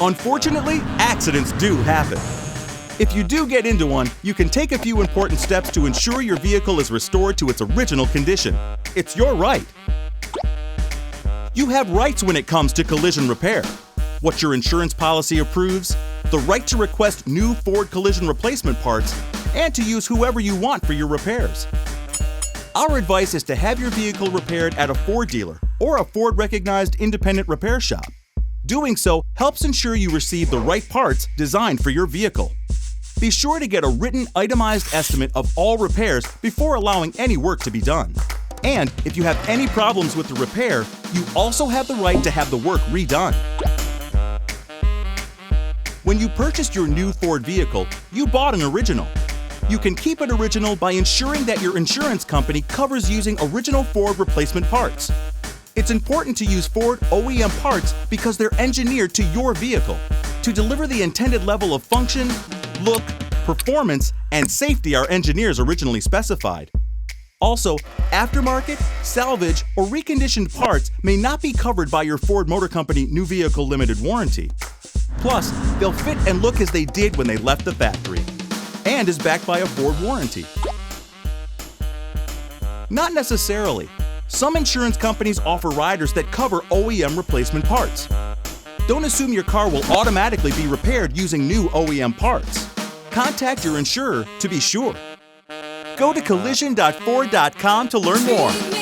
Unfortunately, accidents do happen. If you do get into one, you can take a few important steps to ensure your vehicle is restored to its original condition. It's your right. You have rights when it comes to collision repair. What your insurance policy approves, the right to request new Ford collision replacement parts, and to use whoever you want for your repairs. Our advice is to have your vehicle repaired at a Ford dealer or a Ford-recognized independent repair shop. Doing so helps ensure you receive the right parts designed for your vehicle. Be sure to get a written, itemized estimate of all repairs before allowing any work to be done. And if you have any problems with the repair, you also have the right to have the work redone. When you purchased your new Ford vehicle, you bought an original. You can keep it original by ensuring that your insurance company covers using original Ford replacement parts. It's important to use Ford OEM parts because they're engineered to your vehicle to deliver the intended level of function, look, performance, and safety our engineers originally specified. Also, aftermarket, salvage, or reconditioned parts may not be covered by your Ford Motor Company New Vehicle Limited Warranty. Plus, they'll fit and look as they did when they left the factory, and is backed by a Ford warranty. Not necessarily. Some insurance companies offer riders that cover OEM replacement parts. Don't assume your car will automatically be repaired using new OEM parts. Contact your insurer to be sure. Go to collision.ford.com to learn more.